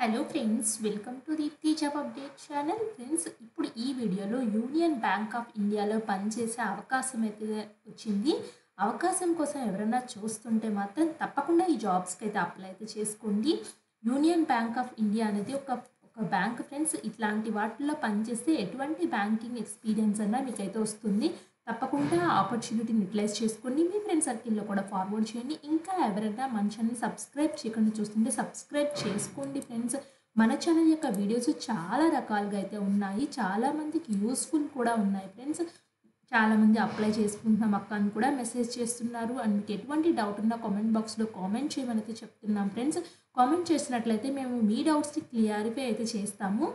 Hello friends, welcome to Deepthi job update channel. Friends, ఇప్పుడు ఈ వీడియోలో యూనియన్ బ్యాంక్ ఆఫ్ ఇండియాలో పనిచేసే అవకాశం అయితే వచ్చింది. అవకాశం కోసం ఎవరైనా చూస్తుంటే మాత్రం తప్పకుండా ఈ జాబ్స్కి అయితే అప్లై అయితే చేసుకోండి. యూనియన్ బ్యాంక్ ఆఫ్ ఇండియా అనేది ఒక బ్యాంక్ ఫ్రెండ్స్. ఇట్లాంటి వాటిల్లో పనిచేస్తే ఎటువంటి బ్యాంకింగ్ ఎక్స్పీరియన్స్ అన్నా మీకైతే వస్తుంది. తప్పకుండా ఆపర్చునిటీని యూటిలైజ్ చేసుకోండి. మీ ఫ్రెండ్ సర్కిల్లో కూడా ఫార్వర్డ్ చేయండి. ఇంకా ఎవరైనా మన ఛానల్ని సబ్స్క్రైబ్ చేయకుండా చూస్తుంటే సబ్స్క్రైబ్ చేసుకోండి ఫ్రెండ్స్. మన ఛానల్ యొక్క వీడియోస్ చాలా రకాలుగా అయితే ఉన్నాయి. చాలామందికి యూస్ఫుల్ కూడా ఉన్నాయి ఫ్రెండ్స్. చాలామంది అప్లై చేసుకుంటున్నాం అక్క అని కూడా మెసేజ్ చేస్తున్నారు. అండ్ మీకు ఎటువంటి డౌట్ ఉన్నా కామెంట్ బాక్స్లో కామెంట్ చేయమని అయితే చెప్తున్నాం ఫ్రెండ్స్. కామెంట్ చేసినట్లయితే మేము మీ డౌట్స్ని క్లియరిఫై అయితే చేస్తాము.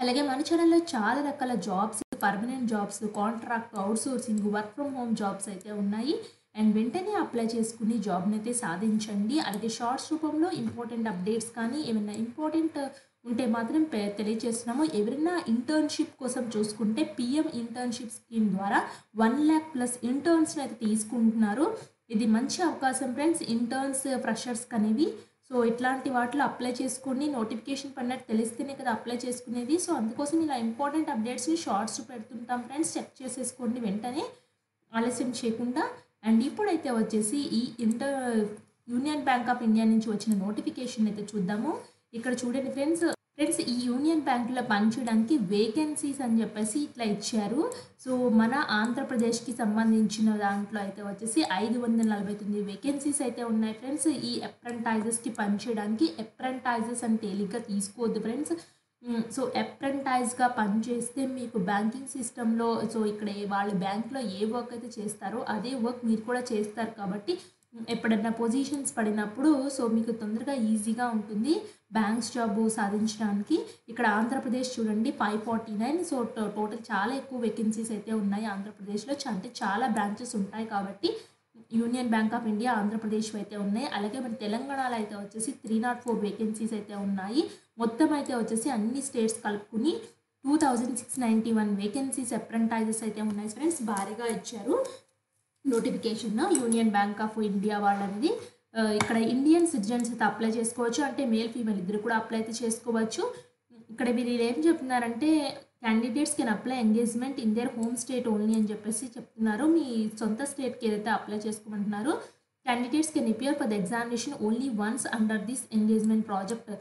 అలాగే మన ఛానల్లో చాలా రకాల jobs, permanent jobs, contract, outsourcing, work from home jobs అయితే ఉన్నాయి. అండ్ వెంటనే అప్లై చేసుకుని జాబ్ని అయితే సాధించండి. అలాగే షార్ట్స్ రూపంలో ఇంపార్టెంట్ అప్డేట్స్ కానీ ఏమైనా ఇంపార్టెంట్ ఉంటే మాత్రం తెలియజేస్తున్నాము. ఎవరైనా ఇంటర్న్షిప్ కోసం చూసుకుంటే పిఎం ఇంటర్న్షిప్ స్కీమ్ ద్వారా 1,00,000+ ఇంటర్న్స్ని అయితే తీసుకుంటున్నారు. ఇది మంచి అవకాశం ఫ్రెండ్స్. ఇంటర్న్స్, ఫ్రెషర్స్కి అనేవి. సో ఇట్లాంటి వాటిలో అప్లై చేసుకుని నోటిఫికేషన్ పడినట్టు తెలిస్తేనే కదా అప్లై చేసుకునేది. సో అందుకోసం ఇలా ఇంపార్టెంట్ అప్డేట్స్ని షార్ట్స్ పెడుతుంటాం ఫ్రెండ్స్. చెక్ చేసేసుకోండి వెంటనే, ఆలస్యం చేయకుండా. అండ్ ఇప్పుడైతే వచ్చేసి ఈ యూనియన్ బ్యాంక్ ఆఫ్ ఇండియా నుంచి వచ్చిన నోటిఫికేషన్ అయితే చూద్దాము. ఇక్కడ చూడండి ఫ్రెండ్స్. ఈ యూనియన్ బ్యాంకులో పనిచేయడానికి వేకెన్సీస్ అని చెప్పేసి ఇట్లా ఇచ్చారు. సో మన ఆంధ్రప్రదేశ్కి సంబంధించిన దాంట్లో అయితే వచ్చేసి 549 వేకెన్సీస్ అయితే ఉన్నాయి ఫ్రెండ్స్. ఈ అప్రెంటైజెస్కి పనిచేయడానికి. అప్రెంటైజెస్ అని తేలిగ్గా తీసుకోవద్దు ఫ్రెండ్స్. సో అప్రెంటైజ్గా పనిచేస్తే మీకు బ్యాంకింగ్ సిస్టంలో, సో ఇక్కడ వాళ్ళు బ్యాంక్లో ఏ వర్క్ అయితే చేస్తారో అదే వర్క్ మీరు కూడా చేస్తారు. కాబట్టి ఎప్పుడన్నా పొజిషన్స్ పడినప్పుడు సో మీకు తొందరగా ఈజీగా ఉంటుంది బ్యాంక్స్ జాబ్ సాధించడానికి. ఇక్కడ ఆంధ్రప్రదేశ్ చూడండి 549. సో టోటల్ చాలా ఎక్కువ వేకెన్సీస్ అయితే ఉన్నాయి ఆంధ్రప్రదేశ్లో. అంటే చాలా బ్రాంచెస్ ఉంటాయి కాబట్టి union bank of India Andhra Pradesh అయితే ఉన్నాయి. అలాగే మన తెలంగాణలో అయితే వచ్చేసి 304 వేకెన్సీస్ అయితే ఉన్నాయి. మొత్తం అయితే వచ్చేసి అన్ని స్టేట్స్ కలుపుకుని 2691 వేకెన్సీస్ అప్రెంటైజెస్ అయితే ఉన్నాయి ఫ్రెండ్స్. భారీగా ఇచ్చారు notification union bank of India వాళ్ళది. ఇక్కడ ఇండియన్ సిటిజన్స్ అయితే అప్లై చేసుకోవచ్చు. అంటే మేల్ ఫీమేల్ ఇద్దరు కూడా అప్లై అయితే చేసుకోవచ్చు. ఇక్కడ మీరు ఏం చెప్తున్నారంటే candidates can apply engagement in their home state only అని చెప్పేసి చెప్తున్నారు. మీ సొంత స్టేట్కి ఏదైతే అప్లై చేసుకోమంటున్నారు. Candidates can appear for the examination only once under this engagement project.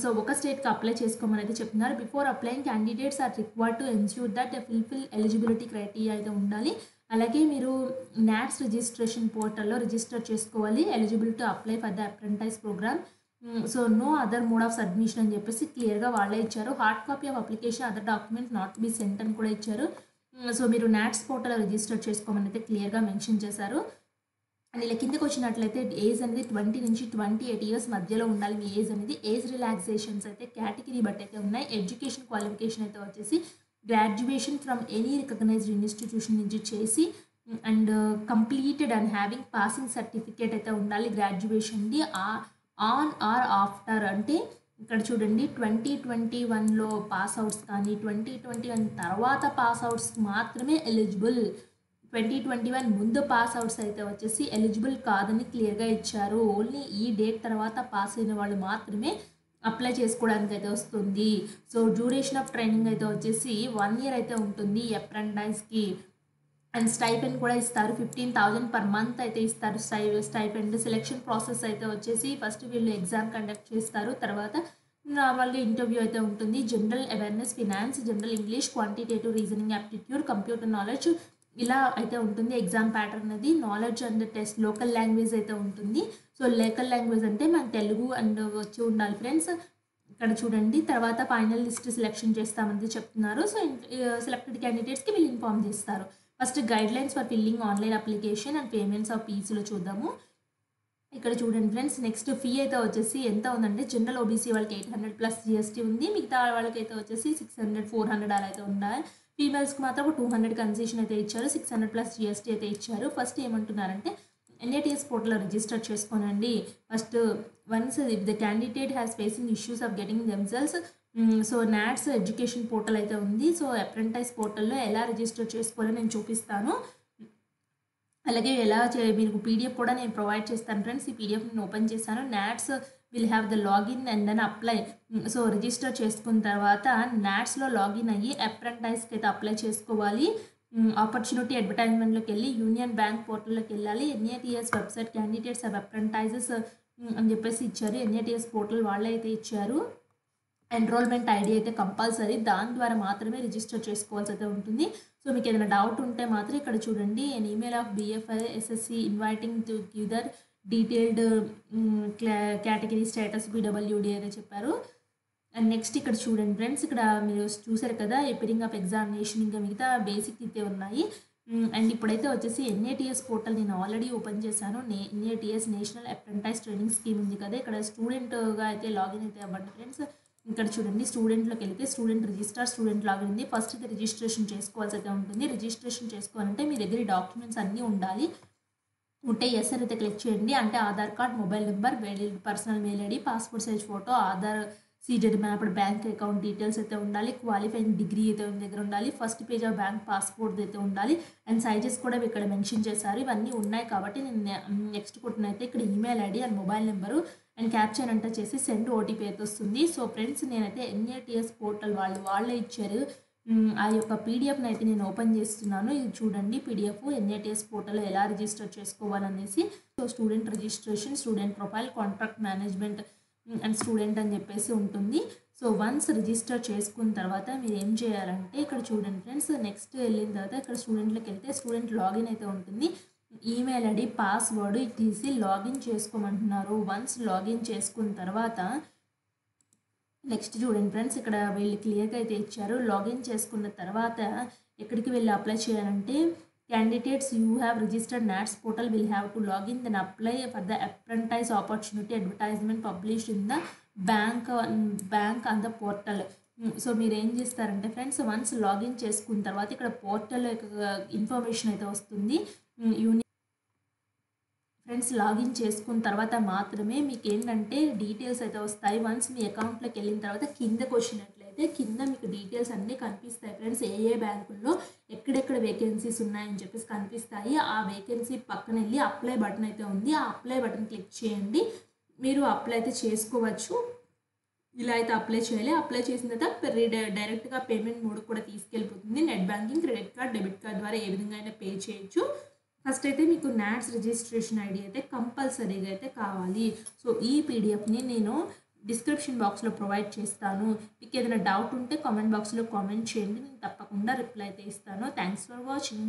So ఒక స్టేట్కి అప్లై చేసుకోమని అయితే చెప్తున్నారు. Before applying candidates are required to ensure that fulfil eligibility criteria అయితే ఉండాలి. అలాగే మీరు నాట్స్ రిజిస్ట్రేషన్ పోర్టల్లో రిజిస్టర్ చేసుకోవాలి. Eligible to apply for the apprentice programme. So no other mode of submission అని చెప్పేసి క్లియర్గా వాళ్ళే ఇచ్చారు. Hard copy of application other document not be sent అని కూడా ఇచ్చారు. సో మీరు నాట్స్ పోర్టల్లో రిజిస్టర్ చేసుకోమని అయితే క్లియర్గా మెన్షన్ చేశారు. అండ్ ఇలా కిందకి వచ్చినట్లయితే ఏజ్ అనేది 20 నుంచి 28 ఇయర్స్ మధ్యలో ఉండాలి మీ ఏజ్ అనేది. ఏజ్ రిలాక్సేషన్స్ అయితే కేటగిరీ బట్టి అయితే ఉన్నాయి. ఎడ్యుకేషన్ క్వాలిఫికేషన్ అయితే వచ్చేసి graduation from any recognised institution నుంచి చేసి and completed and having passing certificate అయితే ఉండాలి గ్రాడ్యుయేషన్ది. ఆన్ ఆర్ ఆఫ్టర్ అంటే ఇక్కడ చూడండి 2021లో పాస్ అవుట్స్ కానీ 2021 తర్వాత పాస్ అవుట్స్ మాత్రమే ఎలిజిబుల్. 2021 ముందు పాస్ అవుట్స్ అయితే వచ్చేసి ఎలిజిబుల్ కాదని క్లియర్గా ఇచ్చారు. ఓన్లీ ఈ డేట్ తర్వాత పాస్ అయిన వాళ్ళు మాత్రమే అప్లై చేసుకోవడానికి అయితే వస్తుంది. సో డ్యూరేషన్ ఆఫ్ ట్రైనింగ్ అయితే వచ్చేసి 1 year అయితే ఉంటుంది అప్రెంటైజ్కి. అండ్ స్టైపెండ్ కూడా ఇస్తారు. 15,000 per month అయితే ఇస్తారు స్టైపెండ్. సెలెక్షన్ ప్రాసెస్ అయితే వచ్చేసి ఫస్ట్ వీళ్ళు ఎగ్జామ్ కండక్ట్ చేస్తారు. తర్వాత నార్మల్గా ఇంటర్వ్యూ అయితే ఉంటుంది. General awareness, finance, general English, quantitative reasoning aptitude, computer knowledge ఇలా అయితే ఉంటుంది. ఎగ్జామ్ ప్యాటర్న్ అది knowledge and test. Local language అయితే ఉంటుంది. సో లోకల్ లాంగ్వేజ్ అంటే మనకు తెలుగు అండ్ వచ్చి ఉండాలి ఫ్రెండ్స్. ఇక్కడ చూడండి తర్వాత ఫైనల్ లిస్ట్ సెలెక్షన్ చేస్తామని చెప్తున్నారు. సో సెలెక్టెడ్ క్యాండిడేట్స్కి వీళ్ళు ఇన్ఫార్మ్ చేస్తారు. First guidelines for filling online application and payments of ఫీజులో చూద్దాము. ఇక్కడ చూడండి ఫ్రెండ్స్. నెక్స్ట్ ఫీ అయితే వచ్చేసి ఎంత ఉందంటే జనరల్ ఓబీసీ వాళ్ళకి 800+ జిఎస్టీ ఉంది. మిగతా వాళ్ళకైతే వచ్చేసి 600, 400 అలా అయితే ఉండాలి. ఫీమేల్స్కి మాత్రం 200 కన్సెషన్ అయితే ఇచ్చారు. 600+ జిఎస్టీ అయితే ఇచ్చారు. ఫస్ట్ ఏమంటున్నారంటే ఎన్ఏటిఎస్ పోర్టల్లో రిజిస్టర్ చేసుకోనండి. First once if the candidate has facing issues of getting themselves. So NATS education portal అయితే ఉంది. సో అప్రెంటైజ్ పోర్టల్లో ఎలా రిజిస్టర్ చేసుకోవాలో నేను చూపిస్తాను. అలాగే ఎలా మీకు పీడిఎఫ్ కూడా నేను ప్రొవైడ్ చేస్తాను ఫ్రెండ్స్. ఈ పీడిఎఫ్ నేను ఓపెన్ చేశాను. NATS will have the login and then apply. So register చేసుకున్న తర్వాత నాట్స్లో లాగిన్ అయ్యి అప్రెంటైజ్కి అయితే అప్లై చేసుకోవాలి. ఆపర్చునిటీ అడ్వర్టైజ్మెంట్లోకి వెళ్ళి యూనియన్ బ్యాంక్ పోర్టల్లోకి వెళ్ళాలి. ఎన్ఏటిఎస్ వెబ్సైట్ క్యాండిడేట్స్ ఆఫ్ అప్రెంటైజెస్ అని చెప్పేసి ఇచ్చారు. ఎన్ఏటిఎస్ పోర్టల్ వాళ్ళే అయితే ఇచ్చారు. ఎన్రోల్మెంట్ ఐడి అయితే కంపల్సరీ, దాని ద్వారా మాత్రమే రిజిస్టర్ చేసుకోవాల్సి అయితే ఉంటుంది. సో మీకు ఏదైనా డౌట్ ఉంటే మాత్రం ఇక్కడ చూడండి. An email of BFI SSC inviting to give their detailed category status BWD అయితే చెప్పారు. అండ్ నెక్స్ట్ ఇక్కడ చూడండి ఫ్రెండ్స్, ఇక్కడ మీరు చూసారు కదా ఎపిరింగ్ ఆఫ్ ఎగ్జామినేషన్, ఇంకా మిగతా బేసిక్ అయితే ఉన్నాయి. అండ్ ఇప్పుడైతే వచ్చేసి ఎన్ఏటిఎస్ పోర్టల్ నేను ఆల్రెడీ ఓపెన్ చేశాను. ఎన్ఏటిఎస్ నేషనల్ అప్రెంటైజ్ ట్రైనింగ్ స్కీమ్ ఉంది కదా, ఇక్కడ స్టూడెంట్గా అయితే లాగిన్ అయితే అవ్వండి ఫ్రెండ్స్. ఇక్కడ చూడండి స్టూడెంట్లోకి వెళ్తే స్టూడెంట్ రిజిస్టర్, స్టూడెంట్ లాగిన్ ఉంది. ఫస్ట్ అయితే రిజిస్ట్రేషన్ చేసుకోవాల్సి అయితే ఉంటుంది. రిజిస్ట్రేషన్ చేసుకోవాలంటే మీ దగ్గర డాక్యుమెంట్స్ అన్నీ ఉండాలి. ఉంటే ఎస్ అయితే క్లిక్ చేయండి. అంటే Aadhaar card, mobile number, personal mail ID, passport size photo, Aadhaar seeded map, bank account details అయితే ఉండాలి. క్వాలిఫైయింగ్ డిగ్రీ అయితే మీ దగ్గర ఉండాలి. First page of bank passport అయితే ఉండాలి. అండ్ సైజెస్ కూడా ఇక్కడ మెన్షన్ చేశారు. ఇవన్నీ ఉన్నాయి కాబట్టి నేను నెక్స్ట్ కొట్టినైతే ఇక్కడ email ID and mobile number and capture అంటే చేసి సెండ్ ఓటీపీ అయితే వస్తుంది. సో ఫ్రెండ్స్ నేనైతే ఎన్ఏటిఎస్ పోర్టల్ వాళ్ళే ఇచ్చారు. ఆ యొక్క పీడిఎఫ్ని అయితే నేను ఓపెన్ చేస్తున్నాను. ఇది చూడండి పీడిఎఫ్ ఎన్ఏటిఎస్ పోర్టల్లో ఎలా రిజిస్టర్ చేసుకోవాలనేసి. So student registration, student profile, contract management and student అని చెప్పేసి ఉంటుంది. సో వన్స్ రిజిస్టర్ చేసుకున్న తర్వాత మీరు ఏం చేయాలంటే ఇక్కడ చూడండి ఫ్రెండ్స్, నెక్స్ట్ వెళ్ళిన తర్వాత ఇక్కడ స్టూడెంట్లోకి వెళ్తే స్టూడెంట్ లాగిన్ అయితే ఉంటుంది. ఈమెయిల్ ఐడి, పాస్వర్డ్ తీసి లాగిన్ చేసుకోమంటున్నారు. వన్స్ లాగిన్ చేసుకున్న తర్వాత నెక్స్ట్ చూడండి ఫ్రెండ్స్, ఇక్కడ వీళ్ళు క్లియర్గా అయితే ఇచ్చారు. లాగిన్ చేసుకున్న తర్వాత ఎక్కడికి వెళ్ళి అప్లై చేయాలంటే candidates you have registered NATS portal will have to login then apply for the apprentice opportunity advertisement published in the bank on the portal. So మీరు ఏం చేస్తారంటే ఫ్రెండ్స్, వన్స్ లాగిన్ చేసుకున్న తర్వాత ఇక్కడ పోర్టల్ ఇన్ఫర్మేషన్ అయితే వస్తుంది. Friends login చేసుకున్న తర్వాత మాత్రమే మీకు ఏంటంటే డీటెయిల్స్ అయితే వస్తాయి. వన్స్ మీ అకౌంట్లోకి వెళ్ళిన తర్వాత కిందకు వచ్చినట్లయితే కింద మీకు డీటెయిల్స్ అన్నీ కనిపిస్తాయి ఫ్రెండ్స్. ఏ బ్యాంకుల్లో ఎక్కడెక్కడ వేకెన్సీస్ ఉన్నాయని చెప్పేసి కనిపిస్తాయి. ఆ వేకెన్సీ పక్కన వెళ్ళి అప్లై బటన్ అయితే ఉంది. ఆ అప్లై బటన్ క్లిక్ చేయండి. మీరు అప్లై అయితే చేసుకోవచ్చు. ఇలా అయితే అప్లై చేయాలి. అప్లై చేసిన తర్వాత డైరెక్ట్గా పేమెంట్ మోడ్ కూడా తీసుకెళ్ళిపోతుంది. Net banking, credit card, debit card ద్వారా ఏ విధంగా అయినా పే చేయొచ్చు. ఫస్ట్ అయితే మీకు నాట్స్ రిజిస్ట్రేషన్ ఐడి అయితే కంపల్సరీగా అయితే కావాలి. సో ఈ పీడిఎఫ్ని నేను డిస్క్రిప్షన్ బాక్స్లో ప్రొవైడ్ చేస్తాను. మీకు ఏదైనా డౌట్ ఉంటే కామెంట్ బాక్స్లో కామెంట్ చేయండి. నేను తప్పకుండా రిప్లై అయితే ఇస్తాను. Thanks for watching.